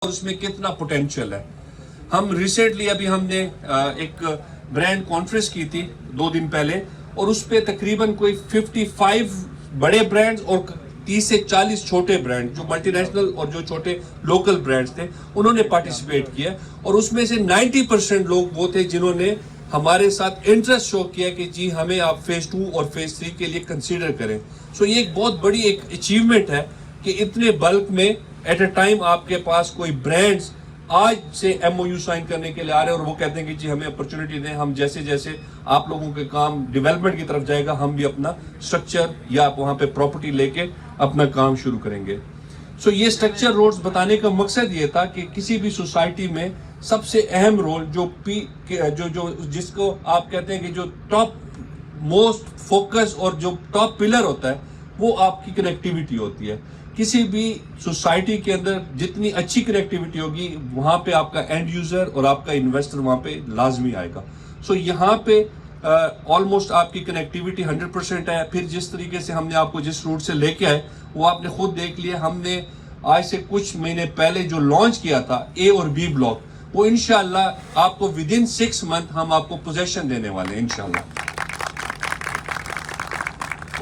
اور اس میں کتنا پوٹینشیل ہے. ہم ریسنٹلی ابھی ہم نے ایک برانڈ کانفرنس کی تھی 2 دن پہلے, اور اس پہ تقریباً کوئی 55 بڑے برانڈز اور 30 سے 40 چھوٹے برانڈ جو ملٹی نیشنل اور جو چھوٹے لوکل برانڈز تھے انہوں نے پارٹیسپیٹ کیا, اور اس میں سے 90% لوگ وہ تھے جنہوں نے ہمارے ساتھ انٹرسٹ شو کیا کہ جی ہمیں آپ فیز 2 اور فیز 3 کے لیے کنسیڈر کریں. سو یہ ایک بہت بڑی ایک اچیومنٹ ہے کہ اتنے بلک میں ایٹ اے ٹائم آپ کے پاس کوئی برانڈز آج سے ایم او یو سائن کرنے کے لیے آ رہے ہیں, اور وہ کہتے ہیں کہ جی ہمیں اپرچونٹی دیں, ہم جیسے جیسے آپ لوگوں کے کام ڈیولپمنٹ کی طرف جائے گا ہم بھی اپنا اسٹرکچر یا وہاں پہ پراپرٹی لے کے اپنا کام شروع کریں گے. سو یہ اسٹرکچر روڈز بتانے کا مقصد یہ تھا کہ کسی بھی سوسائٹی میں سب سے اہم رول جس کو آپ کہتے ہیں کہ جو ٹاپ موسٹ فوکس اور جو ٹاپ پلر ہوتا ہے وہ آپ کی کنیکٹیویٹی ہوتی ہے. کسی بھی سوسائٹی کے اندر جتنی اچھی کنیکٹیویٹی ہوگی وہاں پہ آپ کا اینڈ یوزر اور آپ کا انویسٹر وہاں پہ لازمی آئے گا. سو یہاں پہ آلموسٹ آپ کی کنیکٹیویٹی 100% ہے. پھر جس طریقے سے ہم نے آپ کو جس روٹ سے لے کے آئے وہ آپ نے خود دیکھ لیا. ہم نے آج سے کچھ مہینے پہلے جو لانچ کیا تھا اے اور بی بلاک, وہ انشاءاللہ آپ کو ودن 6 منتھ ہم آپ کو پوزیشن دینے والے ہیں انشاءاللہ.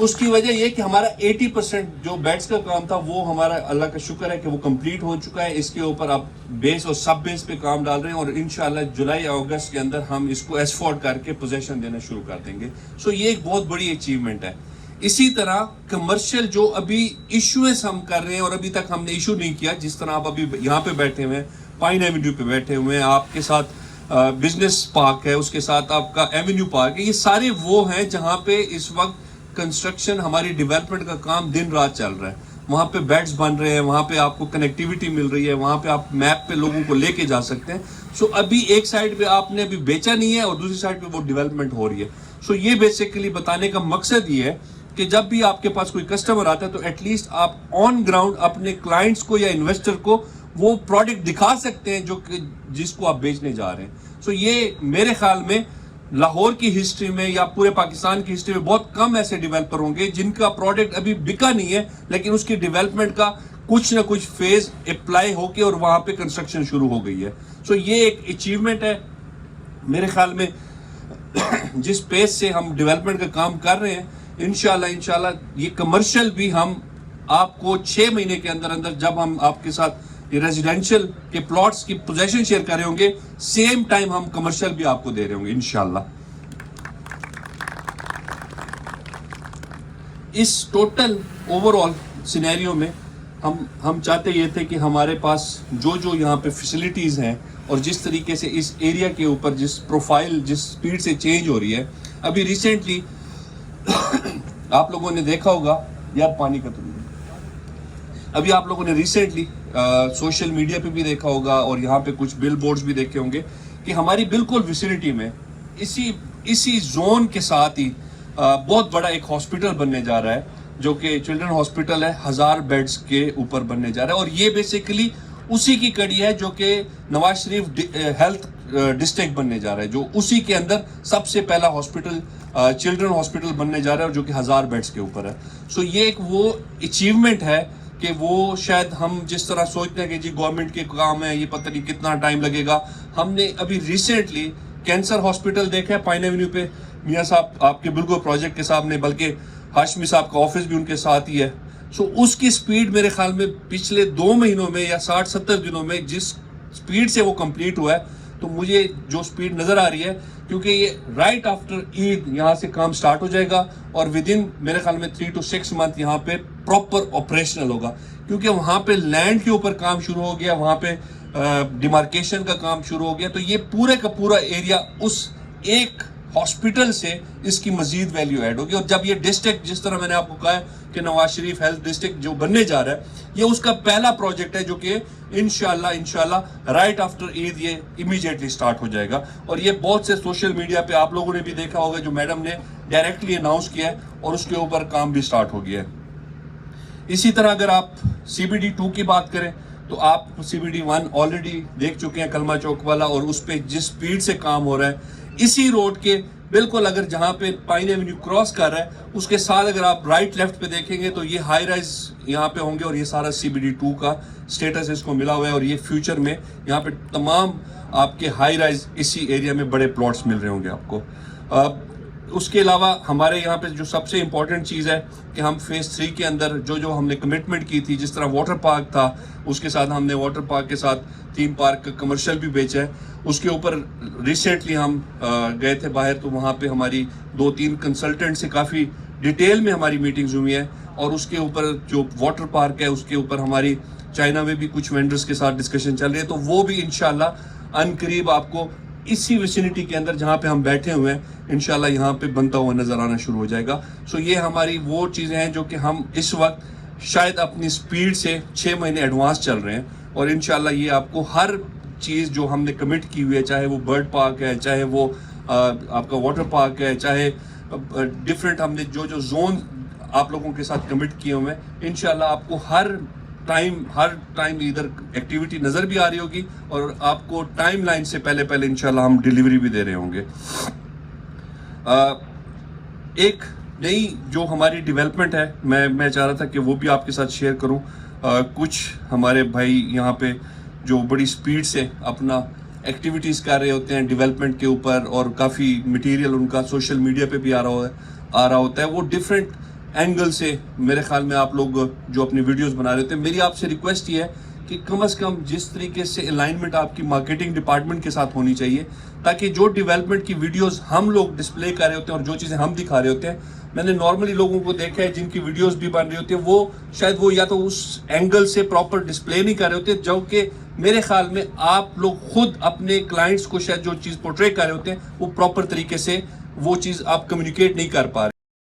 اس کی وجہ یہ کہ ہمارا 80% جو بیٹس کا کام تھا وہ ہمارا اللہ کا شکر ہے کہ وہ کمپلیٹ ہو چکا ہے. اس کے اوپر آپ بیس اور سب بیس پہ کام ڈال رہے ہیں, اور انشاءاللہ جولائی اگست کے اندر ہم اس کو ایسفورڈ کر کے پوزیشن دینا شروع کر دیں گے. سو یہ ایک بہت بڑی اچیومنٹ ہے. اسی طرح کمرشل جو ابھی ایشوز ہم کر رہے ہیں اور ابھی تک ہم نے ایشو نہیں کیا, جس طرح آپ ابھی یہاں پہ بیٹھے ہوئے ہیں, پائن ایونیو پہ بیٹھے ہوئے ہیں, آپ کے ساتھ بزنس پارک ہے, اس کے ساتھ آپ کا ایونیو پارک ہے, یہ سارے وہ ہیں جہاں پہ اس وقت کنسٹرکشن ہماری ڈیولپمنٹ کا کام دن رات چل رہا ہے. وہاں پہ بیڈز بن رہے ہیں, وہاں پہ آپ کو کنیکٹیویٹی مل رہی ہے, وہاں پہ آپ میپ پہ لوگوں کو لے کے جا سکتے ہیں. سو ابھی ایک سائڈ پہ آپ نے ابھی بیچا نہیں ہے اور دوسری سائڈ پہ وہ ڈیولپمنٹ ہو رہی ہے. سو یہ بیسیکلی بتانے کا مقصد یہ ہے کہ جب بھی آپ کے پاس کوئی کسٹمر آتا ہے تو ایٹ لیسٹ آپ آن گراؤنڈ اپنے کلائنٹس کو یا انویسٹر کو وہ پروڈکٹ دکھا سکتے ہیں جس کو آپ بیچنے جا رہے ہیں. سو یہ میرے خیال میں لاہور کی ہسٹری میں یا پورے پاکستان کی ہسٹری میں بہت کم ایسے ڈیولپر ہوں گے جن کا پروڈکٹ ابھی بکا نہیں ہے لیکن اس کی ڈیولپمنٹ کا کچھ نہ کچھ فیز اپلائی ہو کے اور وہاں پہ کنسٹرکشن شروع ہو گئی ہے. سو یہ ایک اچیومنٹ ہے میرے خیال میں. جس پیس سے ہم ڈیولپمنٹ کا کام کر رہے ہیں انشاءاللہ یہ کمرشل بھی ہم آپ کو 6 مہینے کے اندر اندر جب ہم آپ کے ساتھ یہ ریزیڈینشل کے پلاٹس کی پوزیشن شیئر کر رہے ہوں گے, سیم ٹائم ہم کمرشل بھی آپ کو دے رہے ہوں گے انشاءاللہ. اس ٹوٹل اوور آل سینیریو میں ہم چاہتے یہ تھے کہ ہمارے پاس جو یہاں پہ فیسلٹیز ہیں اور جس طریقے سے اس ایریا کے اوپر جس پروفائل جس سپیڈ سے چینج ہو رہی ہے. ابھی ریسنٹلی آپ لوگوں نے دیکھا ہوگا یار پانی کا ابھی آپ لوگوں نے ریسنٹلی سوشل میڈیا پہ بھی دیکھا ہوگا اور یہاں پہ کچھ بل بورڈز بھی دیکھے ہوں گے کہ ہماری بالکل ویسینٹی میں اسی زون کے ساتھ ہی بہت بڑا ایک ہاسپٹل بننے جا رہا ہے جو کہ چلڈرن ہاسپٹل ہے, 1000 بیڈز کے اوپر بننے جا رہا ہے. اور یہ بیسیکلی اسی کی کڑی ہے جو کہ نواز شریف ہیلتھ ڈسٹرکٹ بننے جا رہا ہے, جو اسی کے اندر سب سے پہلا ہاسپٹل چلڈرن ہاسپٹل بننے جا رہا ہے اور جو کہ 1000 بیڈز کے اوپر ہے. سو یہ ایک وہ اچیومنٹ ہے کہ وہ شاید ہم جس طرح سوچتے ہیں کہ جی گورنمنٹ کے کام ہے یہ پتہ نہیں کتنا ٹائم لگے گا. ہم نے ابھی ریسنٹلی کینسر ہاسپٹل دیکھا ہے پائن ایونیو پہ, میاں صاحب آپ کے بالکل پروجیکٹ کے سامنے, بلکہ ہاشمی صاحب کا آفس بھی ان کے ساتھ ہی ہے. سو اس کی سپیڈ میرے خیال میں پچھلے 2 مہینوں میں یا 60-70 دنوں میں جس سپیڈ سے وہ کمپلیٹ ہوا ہے, تو مجھے جو سپیڈ نظر آ رہی ہے کیونکہ یہ رائٹ آفٹر عید یہاں سے کام سٹارٹ ہو جائے گا اور ودن میرے خیال میں 3 to 6 منتھ یہاں پہ پراپر آپریشنل ہوگا, کیونکہ وہاں پہ لینڈ کے اوپر کام شروع ہو گیا, وہاں پہ ڈیمارکیشن کا کام شروع ہو گیا. تو یہ پورے کا پورا ایریا اس ایک ہاسپٹل سے اس کی مزید ویلیو ایڈ ہوگی. اور جب یہ ڈسٹرکٹ جس طرح میں نے آپ کو کہا ہے کہ نواز شریف ہیلتھ ڈسٹرکٹ جو بننے جا رہا ہے یہ اس کا پہلا پروجیکٹ ہے جو کہ انشاءاللہ رائٹ آفٹر عید یہ امیجیٹلی سٹارٹ ہو جائے گا. اور یہ بہت سے سوشل میڈیا پہ آپ لوگوں نے بھی دیکھا ہوگا جو میڈم نے ڈائریکٹلی اناؤنس کیا ہے اور اس کے اوپر کام بھی سٹارٹ ہو گیا ہے. اسی طرح اگر آپ CBD 2 کی بات کریں تو آپ CBD 1 آلریڈی دیکھ چکے ہیں, کلمہ چوک والا, اور اس پہ جس سپیڈ سے کام ہو رہا ہے اسی روڈ کے بالکل اگر جہاں پہ پائن ایونیو کراس کر رہا ہے اس کے ساتھ اگر آپ رائٹ لیفٹ پہ دیکھیں گے تو یہ ہائی رائز یہاں پہ ہوں گے، اور یہ سارا CBD2 کا سٹیٹس اس کو ملا ہوا ہے، اور یہ فیوچر میں یہاں پہ تمام آپ کے ہائی رائز اسی ایریا میں بڑے پلاٹس مل رہے ہوں گے آپ کو۔ اس کے علاوہ ہمارے یہاں پہ جو سب سے امپورٹنٹ چیز ہے کہ ہم فیز 3 کے اندر جو ہم نے کمٹمنٹ کی تھی، جس طرح واٹر پارک تھا اس کے ساتھ ہم نے واٹر پارک کے ساتھ تھیم پارک کمرشل بھی بیچا ہے، اس کے اوپر ریسنٹلی ہم گئے تھے باہر، تو وہاں پہ ہماری 2-3 کنسلٹنٹ سے کافی ڈیٹیل میں ہماری میٹنگز ہوئی ہیں، اور اس کے اوپر جو واٹر پارک ہے اس کے اوپر ہماری چائنا میں بھی کچھ وینڈرز کے ساتھ ڈسکشن چل رہی ہے، تو وہ بھی انشاءاللہ ان قریب آپ کو اسی ویسینٹی کے اندر جہاں پہ ہم بیٹھے ہوئے ہیں انشاءاللہ یہاں پہ بنتا ہوا نظر آنا شروع ہو جائے گا۔ سو یہ ہماری وہ چیزیں ہیں جو کہ ہم اس وقت شاید اپنی سپیڈ سے 6 مہینے ایڈوانس چل رہے ہیں، اور انشاءاللہ یہ آپ کو ہر چیز جو ہم نے کمٹ کی ہوئی ہے، چاہے وہ برڈ پارک ہے، چاہے وہ آپ کا واٹر پارک ہے، چاہے ڈفرینٹ ہم نے جو زون آپ لوگوں کے ساتھ کمٹ کیے ہوئے ہیں، انشاءاللہ آپ کو ہر ٹائم ادھر ایکٹیویٹی نظر بھی آ رہی ہوگی، اور آپ کو ٹائم لائن سے پہلے انشاءاللہ ہم ڈیلیوری بھی دے رہے ہوں گے۔ ایک نئی جو ہماری ڈیولپمنٹ ہے میں چاہ رہا تھا کہ وہ بھی آپ کے ساتھ شیئر کروں۔ کچھ ہمارے بھائی یہاں پہ جو بڑی سپیڈ سے اپنا ایکٹیویٹیز کر رہے ہوتے ہیں ڈیولپمنٹ کے اوپر، اور کافی مٹیریل ان کا سوشل میڈیا پہ بھی آ رہا ہوتا ہے، وہ ڈفرینٹ اینگل سے میرے خیال میں آپ لوگ جو اپنی ویڈیوز بنا رہے ہوتے ہیں، میری آپ سے ریکویسٹ یہ ہے کہ کم از کم جس طریقے سے الائنمنٹ آپ کی مارکیٹنگ ڈپارٹمنٹ کے ساتھ ہونی چاہیے، تاکہ جو ڈیولپمنٹ کی ویڈیوز ہم لوگ ڈسپلے کر رہے ہوتے ہیں اور جو چیزیں ہم دکھا رہے ہوتے ہیں، میں نے نارملی لوگوں کو دیکھا ہے جن کی ویڈیوز بھی بن رہی ہوتی ہیں، وہ شاید وہ یا تو اس اینگل سے پراپر ڈسپلے نہیں کر رہے ہوتے، جو کہ میرے خیال میں آپ لوگ خود اپنے کلائنٹس کو شاید جو چیز پورٹرے کر رہے ہوتے ہیں وہ پراپر طریقے سے وہ چیز آپ کمیونیکیٹ نہیں کر پا رہے۔